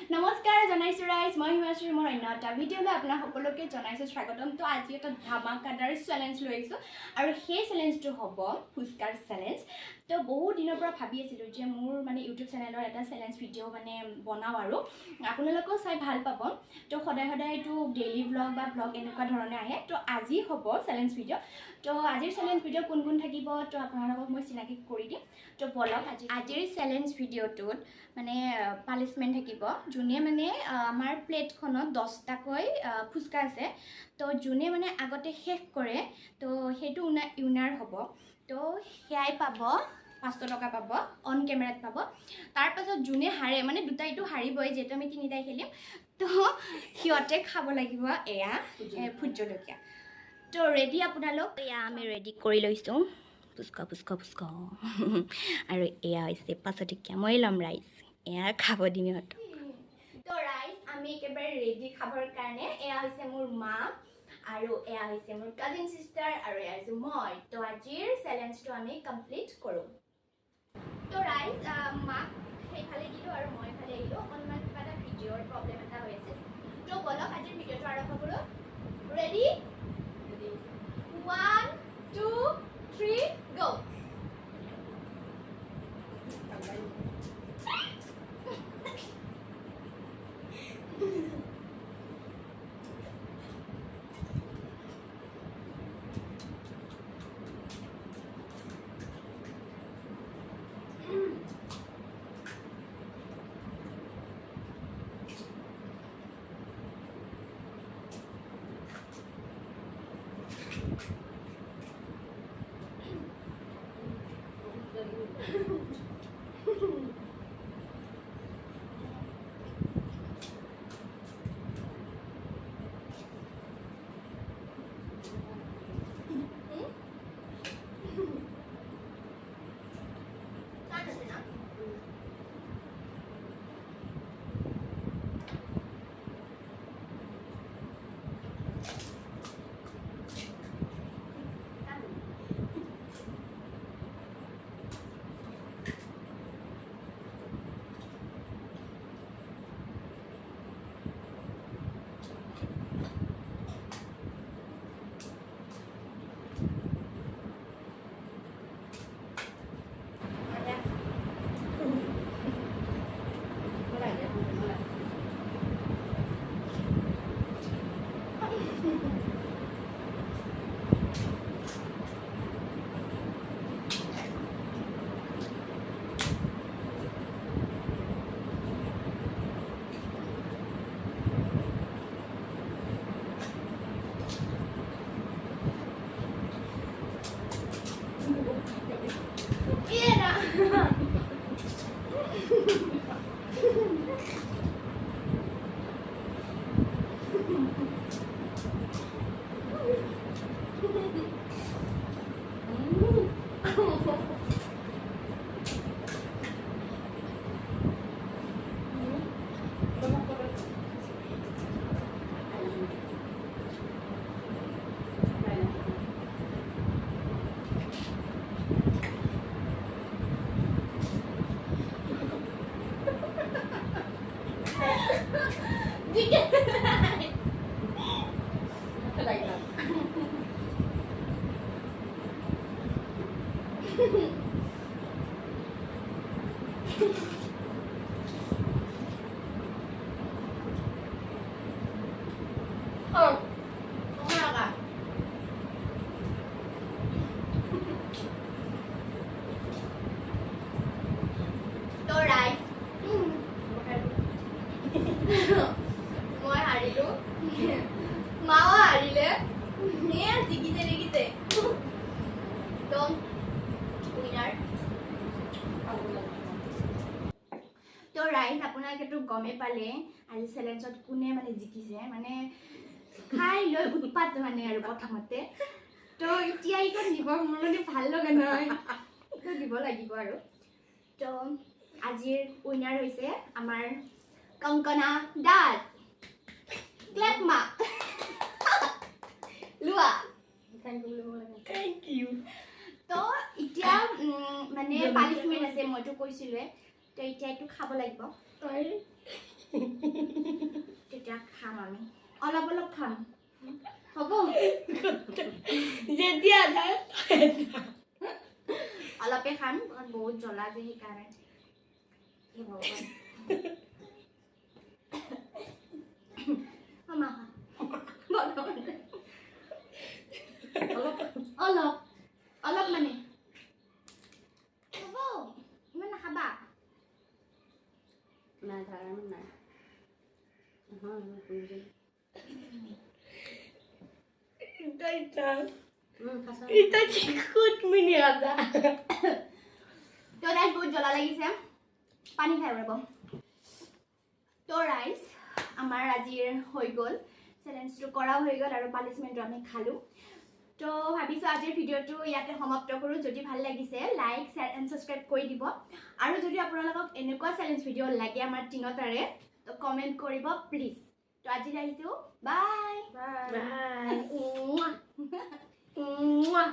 নমস্কাৰ জনাইছো ৰাইজ মই হিমাশ্ৰী মোৰ অন্য এটা ভিডিঅ'লৈ আপোনাক সকলোকে জনাইছো স্বাগতম তো আজি এটা ধামাকাদাৰ চেলেঞ্জ লৈ আহিছো আৰু সেই চেলেঞ্জটো হ'ব ফুচকাৰ চেলেঞ্জ তো বহুত দিনৰ পৰা ভাবি আছিলো যে মোৰ মানে ইউটিউব চেনেলৰ এটা চেলেঞ্জ ভিডিঅ' মানে বনাও আৰু আপোনালোকেও চাই ভাল পাব তো সদায় এইটো ডেইলি ব্লগ বা ব্লগ এনেকুৱা ধৰণে আহে তো আজি হ'ব চেলেঞ্জ ভিডিঅ' তো আজিৰ চেলেঞ্জ ভিডিঅ' কোন কোন থাকিব তো আপোনালোকক মই চিনাকি কৰি দিম তো বলক আজিৰ চেলেঞ্জ ভিডিঅ'টোত মানে পানিশমেণ্ট থাকিব যোনে মানে আমাৰ প্লেটখনত 10টাকৈ ফুচকা আছে তো যোনে মানে আগতে শেষ কৰে তো সেইটো উইনাৰ হ'ব তো সেয়াই পাব 500 টকা পাব অন কেমেৰাত পাব তাৰ পাছত যোনে হাৰে মানে দুটাইটো হাৰিবই যেটো আমি তিনিটাই খেলিম তো সিহঁতে খাব লাগিব এয়া ভোট জলকীয়া তো ৰেডি আপোনালোক এয়া আমি ৰেডি কৰি লৈছো ফুচকা আৰু এয়া হৈছে 500 টকীয়া মই ল'ম ৰাইজ এয়া খাব দিম ইহঁতক তো ৰাইজ আমি একেবাৰে ৰেডি খাবৰ কাৰণে এয়া হৈছে মোৰ মা আৰু এয়া হৈছে মোৰ কাজিন সিস্টাৰ আৰু এয়া হৈছে মই তো আজিৰ চেলেঞ্জটো আমি কমপ্লিট কৰোঁ তো ৰাইজ মাক সেইফালে দিলোঁ আৰু মই এইফালে আহিলোঁ অকণমান কিবা এটা ভিডিঅ'ৰ প্ৰব্লেম এটা হৈ আছে তো বলক আজিৰ ভিডিঅ'টো আৰম্ভ কৰোঁ ৰেডি 1 2 3 go মই হাৰিলো মাও হাৰিলে এয়া জিকিতে তো উইনাৰ তো ৰাইজ আপোনালোকেতো গমে পালে আজি চেলেঞ্জত কোনে মানে জিকিছে মানে খাই লৈ উৎপাত মানে আৰু প্ৰথমতে তো এতিয়া এইখন দিব মোৰ মানে ভাল লগা নহয় তো দিব লাগিব আৰু তো আজিৰ উইনাৰ হৈছে আমাৰ কংকনা দাস ক্লেপ মা লুয়া থ্যাংক ইউ তো এতিয়া মানে পানিশমেন্ট আছে মইতো কৈছিলোৱে তো এতিয়া একটু খাব লাগিব খাম আমি অলপ অলপ খাম হ'ব যেতিয়া যায় অলপে খাম বহুত জ্বলা যে সেইকাৰণে হে ভগৱান মা অলপ অলপ মানে হ'ব ইমান নাখাবা নাই ধাৰা নাই এটা চিকুট মিনি আদা তো ৰাইস বহুত জ্বলা লাগিছে পানী খাই ৰ'ব তো ৰাইস আমাৰ আজিৰ হৈ গ'ল চেলেঞ্জটো কৰাও হৈ গ'ল আৰু পানিশমেণ্টটো আমি খালোঁ তো ভাবিছোঁ আজিৰ ভিডিঅ'টো ইয়াতে সমাপ্ত কৰোঁ যদি ভাল লাগিছে লাইক শ্বেয়াৰ এণ্ড ছাবস্ক্ৰাইব কৰি দিব আৰু যদি আপোনালোকক এনেকুৱা চেলেঞ্জ ভিডিঅ' লাগে আমাৰ তিনিটাৰে তো কমেণ্ট কৰিব প্লিজ তো আজি আহিছোঁ বাই বাই